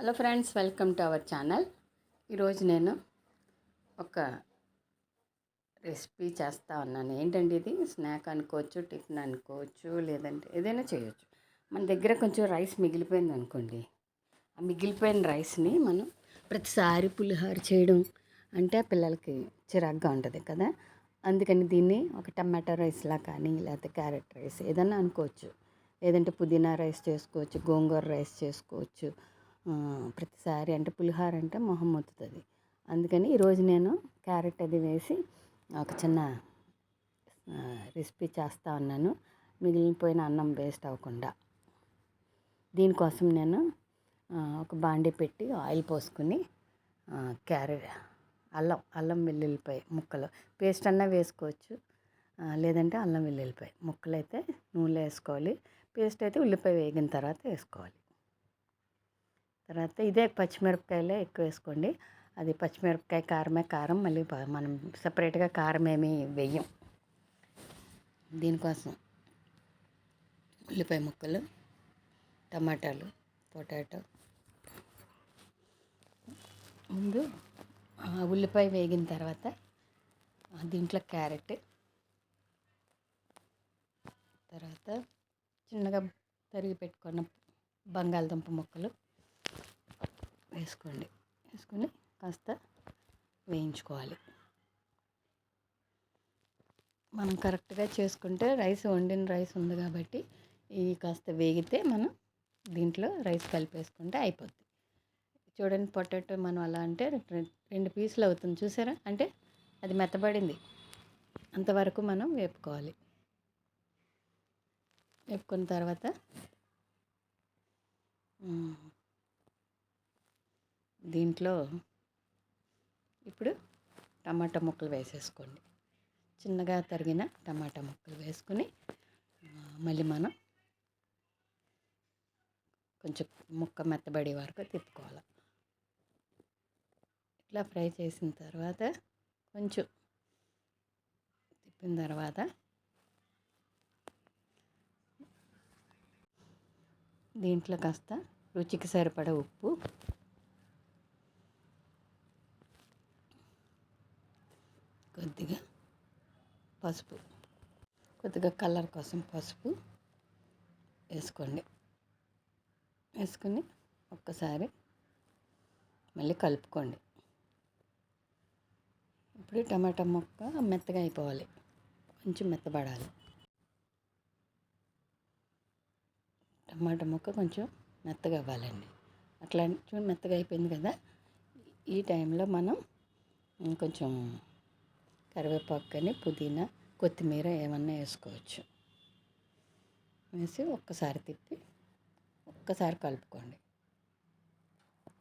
Hello friends, welcome to our channel. ఈరోజు నేను ఒక రెసిపీ చేస్తూ ఉన్నాను. ఏంటంటే ఇది స్నాక్ అనుకోవచ్చు, టిఫిన్ అనుకోవచ్చు, లేదంటే ఏదైనా చేయొచ్చు. మన దగ్గర కొంచెం రైస్ మిగిలిపోయింది అనుకోండి, ఆ మిగిలిపోయిన రైస్ని మనం ప్రతిసారి పులిహోర చేయడం అంటే పిల్లలకి చిరాగ్గా ఉంటుంది కదా. అందుకని దీన్ని ఒక టమాటో రైస్లా కానీ, లేకపోతే క్యారెట్ రైస్ ఏదన్నా అనుకోవచ్చు, లేదంటే పుదీనా రైస్ చేసుకోవచ్చు, గోంగూర రైస్ చేసుకోవచ్చు. ప్రతిసారి అంటే పులిహోర అంటే మొహం మొత్తుతుంది. అందుకని ఈరోజు నేను క్యారెట్ అది వేసి ఒక చిన్న రెసిపీ చేస్తూ ఉన్నాను, మిగిలిపోయిన అన్నం వేస్ట్ అవ్వకుండా. దీనికోసం నేను ఒక బాండీ పెట్టి ఆయిల్ పోసుకుని క్యారెట్ అల్లం వెల్లుల్లిపాయ ముక్కలు పేస్ట్ అన్నా వేసుకోవచ్చు, లేదంటే అల్లం వెల్లుల్లిపాయ ముక్కలు అయితే నూనెలో వేసుకోవాలి, పేస్ట్ అయితే ఉల్లిపాయ వేగిన తర్వాత వేసుకోవాలి. తర్వాత ఇదే పచ్చిమిరపకాయలే ఎక్కువ వేసుకోండి. అది పచ్చిమిరపకాయ కారమే కారం, మళ్ళీ మనం సపరేట్గా కారం ఏమీ వేయం. దీనికోసం ఉల్లిపాయ ముక్కలు, టమాటాలు, పొటాటో. ముందు ఉల్లిపాయ వేగిన తర్వాత దీంట్లో క్యారెట్, తర్వాత చిన్నగా తరిగి పెట్టుకున్న బంగాళదుంప ముక్కలు వేసుకొని కాస్త వేయించుకోవాలి. మనం కరెక్ట్గా చేసుకుంటే వండిన రైస్ ఉంది కాబట్టి ఇవి కాస్త వేగితే మనం దీంట్లో రైస్ కలిపేసుకుంటే అయిపోద్ది. చూడండి, పొటాటో మనం అలా అంటే 2 పీసులు అవుతుంది చూసారా, అంటే అది మెత్తబడింది. అంతవరకు మనం వేపుకోవాలి. వేపుకున్న తర్వాత దీంట్లో ఇప్పుడు టమాటా ముక్కలు వేసేసుకోండి. చిన్నగా తరిగిన టమాటా ముక్కలు వేసుకుని మళ్ళీ మనం కొంచెం ముక్క మెత్తబడే వరకు తిప్పుకోవాలి. ఇట్లా ఫ్రై చేసిన తర్వాత కొంచెం తిప్పిన తర్వాత దీంట్లో కాస్త రుచికి సరిపడా ఉప్పు, కొద్దిగా పసుపు, కొద్దిగా కలర్ కోసం పసుపు వేసుకోండి. వేసుకుని ఒక్కసారి మళ్ళీ కలుపుకోండి. ఇప్పుడు టమాటా ముక్క మెత్తగా అయిపోవాలి, కొంచెం మెత్తబడాలి. టమాటా ముక్క కొంచెం మెత్తగా అవ్వాలండి. అట్లా మెత్తగా అయిపోయింది కదా. ఈ టైంలో మనం కొంచెం కరివేపాకు కానీ, పుదీనా, కొత్తిమీర ఏమన్నా వేసుకోవచ్చు. వేసి ఒక్కసారి తిప్పి ఒక్కసారి కలుపుకోండి.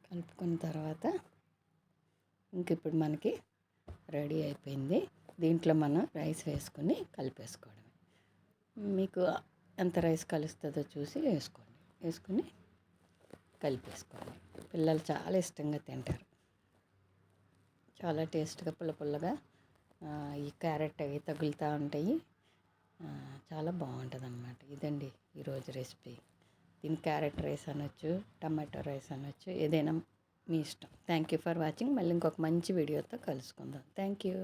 కలుపుకున్న తర్వాత ఇప్పుడు మనకి రెడీ అయిపోయింది. దీంట్లో మనం రైస్ వేసుకొని కలిపేసుకోవడం. మీకు ఎంత రైస్ కలుస్తుందో చూసి వేసుకొని కలిపేసుకోండి. పిల్లలు చాలా ఇష్టంగా తింటారు. చాలా టేస్ట్గా పుల్లగా ఈ క్యారెట్ అవి తగులుతూ ఉంటాయి. చాలా బాగుంటుంది అన్నమాట. ఇదండి ఈరోజు రెసిపీ. దీన్ని క్యారెట్ రైస్ అనొచ్చు, టమాటో రైస్ అనొచ్చు, ఏదైనా మీ ఇష్టం. Thank you for watching. మళ్ళీ ఇంకొక మంచి వీడియోతో కలుసుకుందాం. Thank you.